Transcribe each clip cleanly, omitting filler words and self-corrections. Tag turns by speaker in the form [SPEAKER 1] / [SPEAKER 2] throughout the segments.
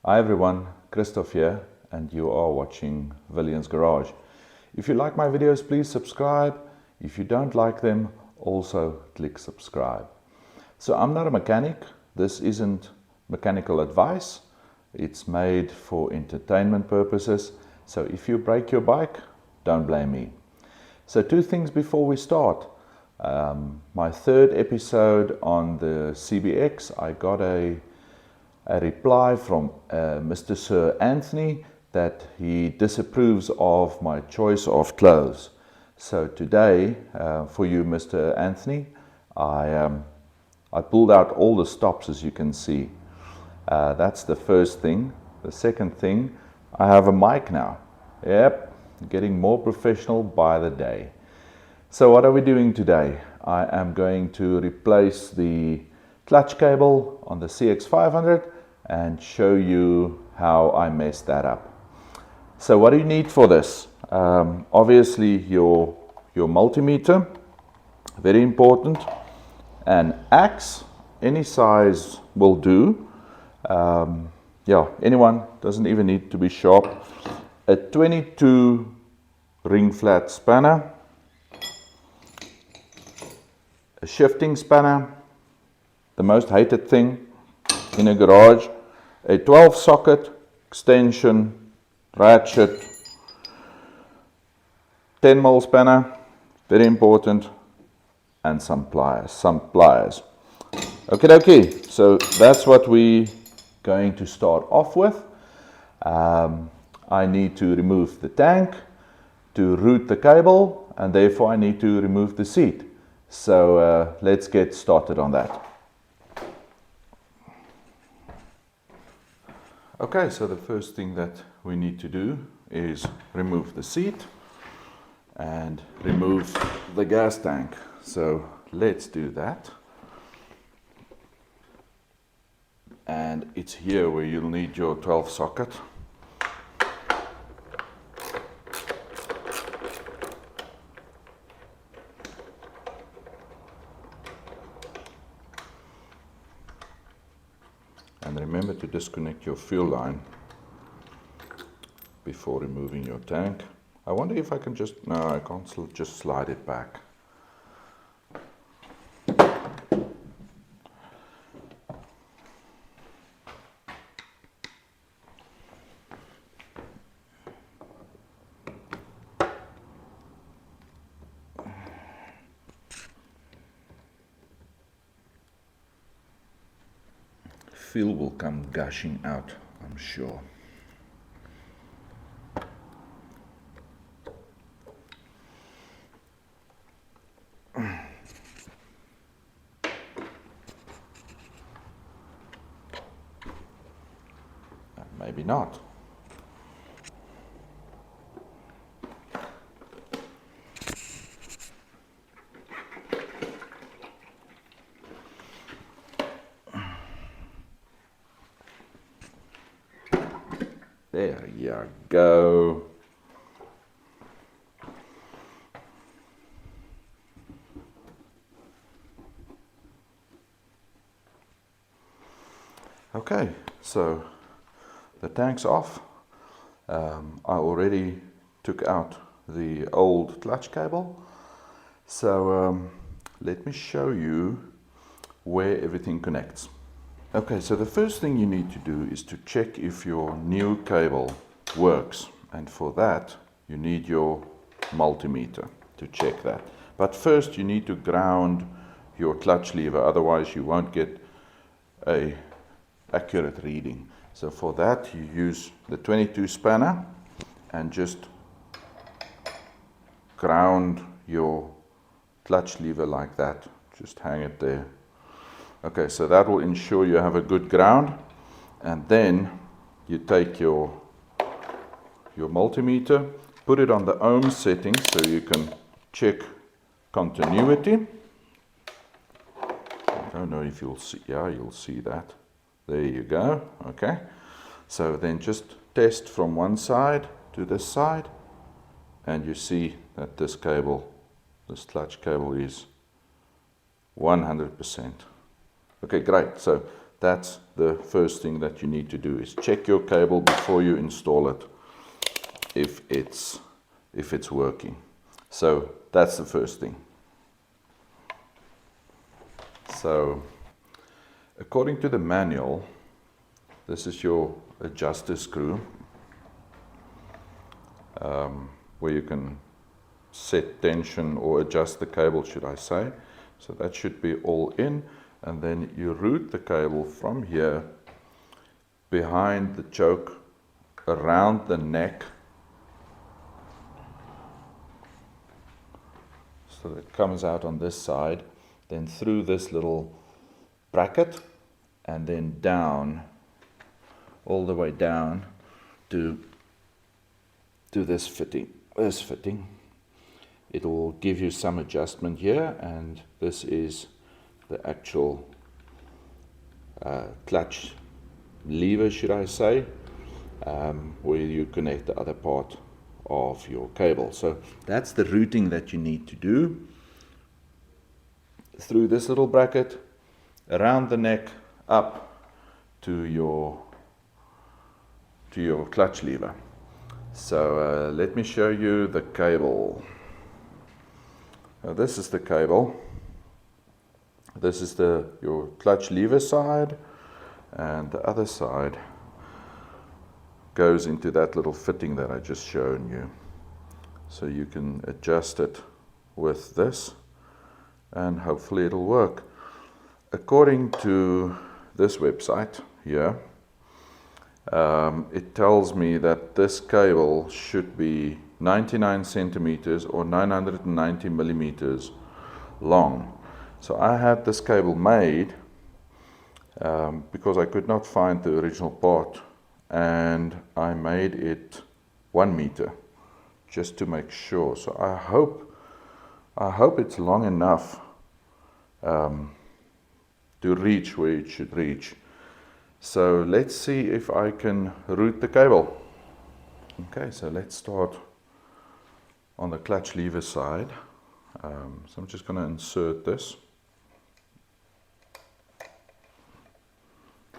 [SPEAKER 1] Hi everyone, Christoph here, and you are watching Villian's Garage. If you like my videos, please subscribe. If you don't like them, also click subscribe. So I'm not a mechanic. This isn't mechanical advice. It's made for entertainment purposes. So if you break your bike, don't blame me. So two things before we start. My third episode on the CBX, I got a reply from Mr. Sir Anthony that he disapproves of my choice of clothes. So today, for you, Mr. Anthony, I pulled out all the stops, as you can see. That's the first thing. The second thing, I have a mic now. Yep, getting more professional by the day. So what are we doing today? I am going to replace the clutch cable on the CX500 and show you how I messed that up. So what do you need for this? Obviously your multimeter, very important. An axe, any size will do. Anyone, doesn't even need to be sharp. A 22 ring flat spanner, a shifting spanner, the most hated thing in a garage, a 12 socket extension ratchet, 10mm spanner, very important, and some pliers. Okay, so that's what we're going to start off with. I need to remove the tank to route the cable, and therefore I need to remove the seat. So let's get started on that. Okay, so the first thing that we need to do is remove the seat and remove the gas tank. So let's do that. And it's here where you'll need your 12 socket. And remember to disconnect your fuel line before removing your tank. I wonder if I can no, I can't just slide it back. Fuel will come gushing out, I'm sure. Maybe not. There you go. Okay, so the tank's off. I already took out the old clutch cable. So let me show you where everything connects. Okay, so the first thing you need to do is to check if your new cable works. And for that, you need your multimeter to check that. But first you need to ground your clutch lever, otherwise you won't get an accurate reading. So for that you use the 22 spanner and just ground your clutch lever like that. Just hang it there. Okay, so that will ensure you have a good ground, and then you take your multimeter, put it on the ohm setting so you can check continuity. I don't know if you'll see, yeah, you'll see that. There you go, okay. So then just test from one side to this side, and you see that this clutch cable is 100%. Okay, great. So that's the first thing that you need to do, is check your cable before you install it if it's working. So that's the first thing. So according to the manual, this is your adjuster screw, where you can set tension or adjust the cable, should I say. So that should be all in, and then you route the cable from here behind the choke around the neck, so that it comes out on this side, then through this little bracket, and then down, all the way down to this fitting. It will give you some adjustment here, and this is the actual clutch lever, should I say, where you connect the other part of your cable. So that's the routing that you need to do, through this little bracket, around the neck, up to your clutch lever. So let me show you the cable. Now this is the cable. This is your clutch lever side, and the other side goes into that little fitting that I just shown you. So you can adjust it with this, and hopefully it'll work. According to this website here, it tells me that this cable should be 99 centimeters or 990 millimeters long. So I had this cable made because I could not find the original part, and I made it 1 meter just to make sure. So I hope it's long enough to reach where it should reach. So let's see if I can route the cable. Okay, so let's start on the clutch lever side. So I'm just going to insert this.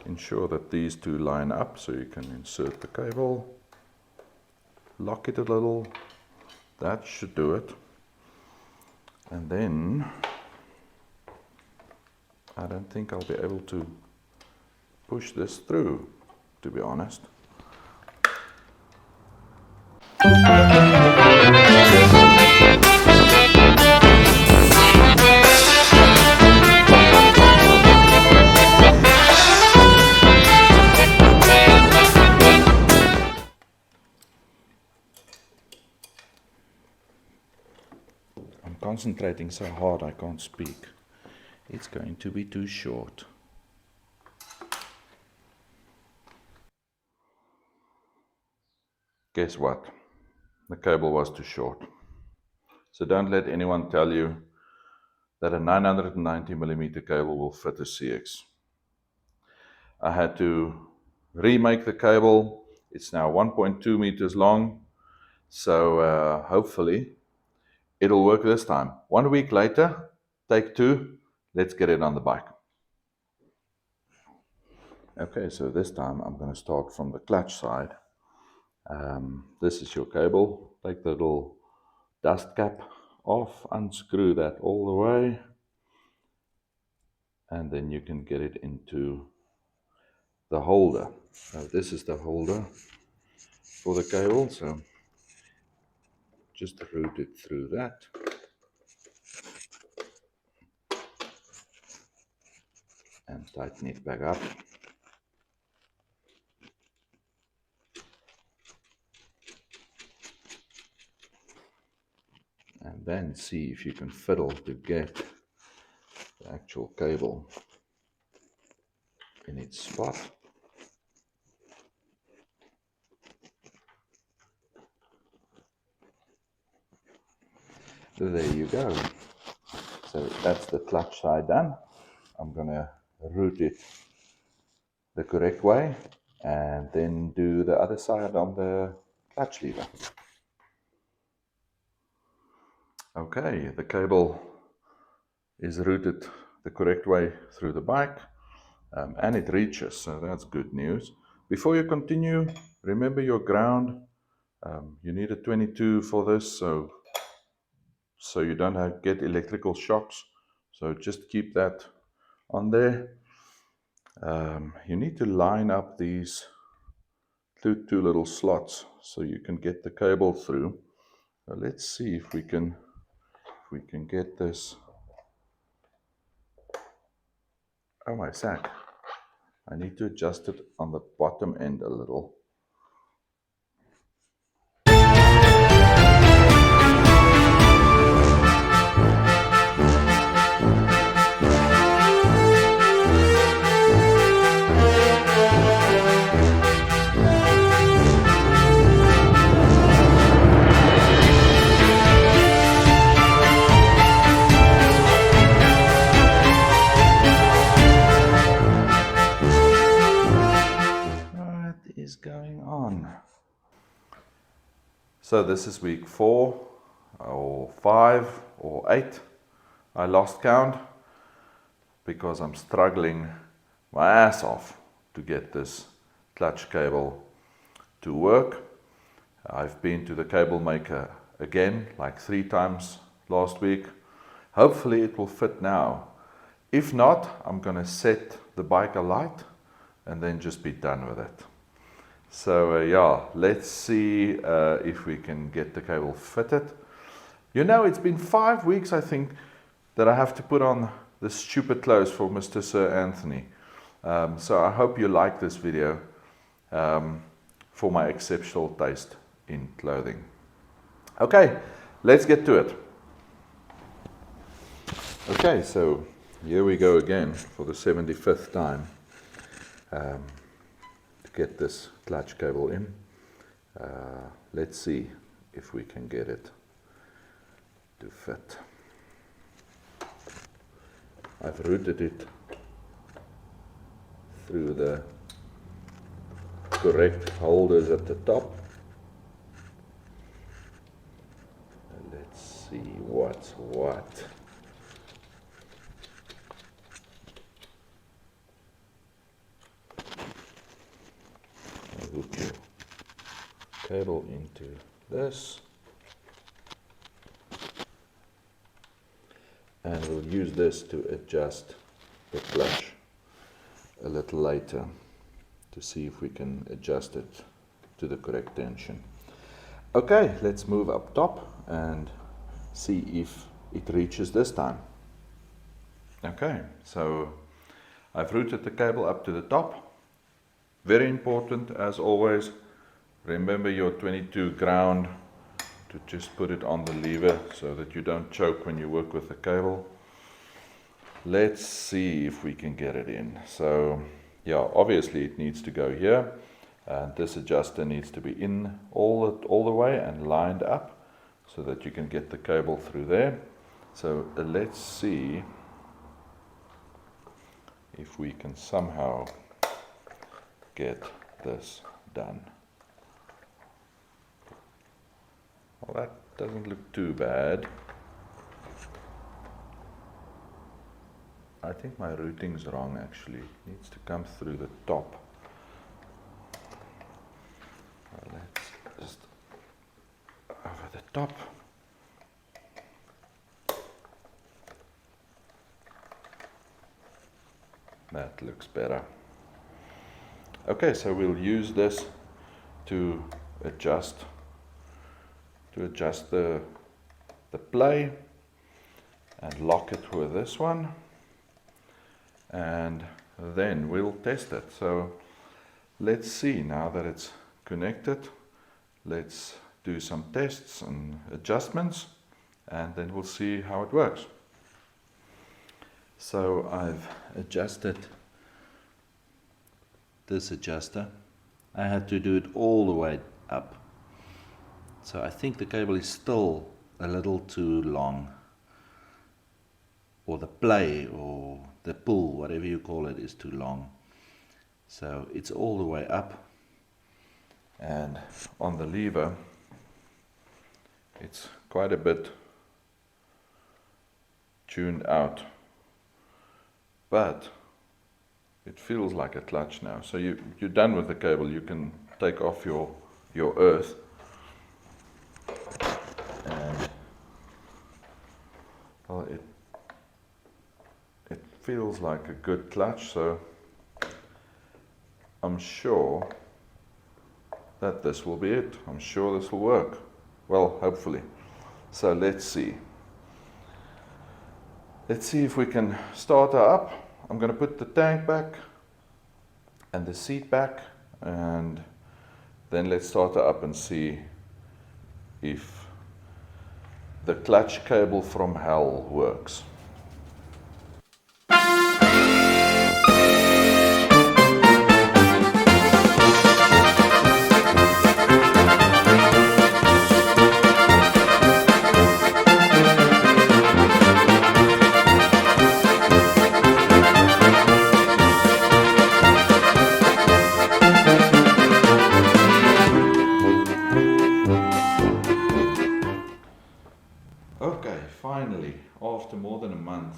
[SPEAKER 1] Ensure that these two line up, so you can insert the cable, lock it a little, that should do it. And then I don't think I'll be able to push this through, to be honest. I'm concentrating so hard I can't speak. It's going to be too short. Guess what? The cable was too short. So don't let anyone tell you that a 990 millimeter cable will fit a CX. I had to remake the cable. It's now 1.2 meters long. So hopefully it'll work this time. 1 week later, take two, let's get it on the bike. Okay, so this time I'm going to start from the clutch side. This is your cable. Take the little dust cap off, unscrew that all the way, and then you can get it into the holder. Now this is the holder for the cable, so just route it through that. And tighten it back up. And then see if you can fiddle to get the actual cable in its spot. There you go. So that's the clutch side done. I'm gonna route it the correct way and then do the other side on the clutch lever. Okay, the cable is routed the correct way through the bike. and it reaches, so that's good news. Before you continue, remember your ground. You need a 22 for this, so you don't get electrical shocks. So just keep that on there. You need to line up these two little slots so you can get the cable through. So let's see if we can get this. Oh, my sack. I need to adjust it on the bottom end a little. What is going on? So this is week 4 or 5 or 8. I lost count because I'm struggling my ass off to get this clutch cable to work. I've been to the cable maker again like 3 times last week. Hopefully it will fit now. If not, I'm going to set the bike alight and then just be done with it. So yeah, let's see if we can get the cable fitted. You know, it's been 5 weeks, I think, that I have to put on the stupid clothes for Mr. Sir Anthony. So I hope you like this video for my exceptional taste in clothing. Okay, let's get to it. Okay, so here we go again for the 75th time to get this clutch cable in. Let's see if we can get it to fit. I've routed it through the correct holders at the top. Let's see what's what. I'll hook your cable into this. And we'll use this to adjust the clutch a little later to see if we can adjust it to the correct tension. Okay, let's move up top and see if it reaches this time. Okay, so I've routed the cable up to the top. Very important, as always, remember your 22 ground, to just put it on the lever so that you don't choke when you work with the cable. Let's see if we can get it in. So yeah, obviously it needs to go here, and this adjuster needs to be in all the way and lined up so that you can get the cable through there. So let's see if we can somehow get this done. Well, that doesn't look too bad. I think my routing's wrong actually. It needs to come through the top. Let's just over the top. That looks better. Okay, so we'll use this to adjust the play and lock it with this one, and then we'll test it. So let's see, now that it's connected, let's do some tests and adjustments, and then we'll see how it works. So I've adjusted this adjuster. I had to do it all the way up. So I think the cable is still a little too long, or the play or the pull, whatever you call it, is too long. So it's all the way up, and on the lever it's quite a bit tuned out, but it feels like a clutch now. So you're done with the cable. You can take off your earth. And well, it feels like a good clutch, so I'm sure that this will be it. I'm sure this will work. Well, hopefully. So let's see. Let's see if we can start her up. I'm going to put the tank back and the seat back, and then let's start her up and see if the clutch cable from hell works. Okay, finally, after more than a month,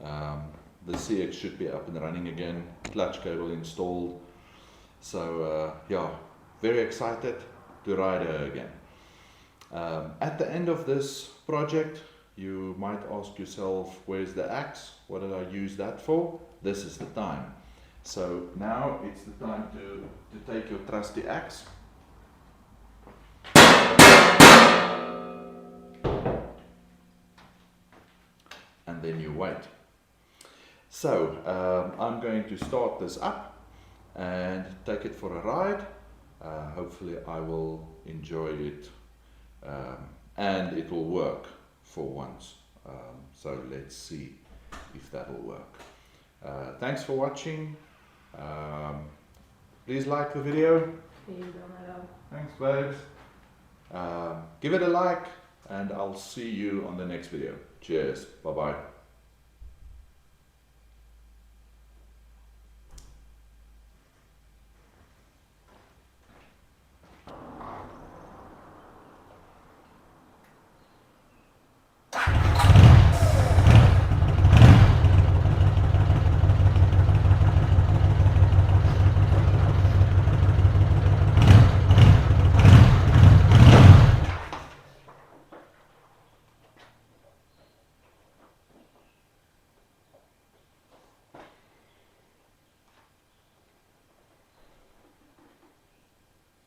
[SPEAKER 1] the CX should be up and running again, clutch cable installed. So yeah, very excited to ride her again. At the end of this project, you might ask yourself, where's the axe? What did I use that for? This is the time. So now it's the time to take your trusty axe and then you wait. So I'm going to start this up and take it for a ride. Hopefully I will enjoy it and it will work for once. So let's see if that will work. Thanks for watching. Please like the video. Thanks, babes. Give it a like and I'll see you on the next video. Cheers. Bye-bye.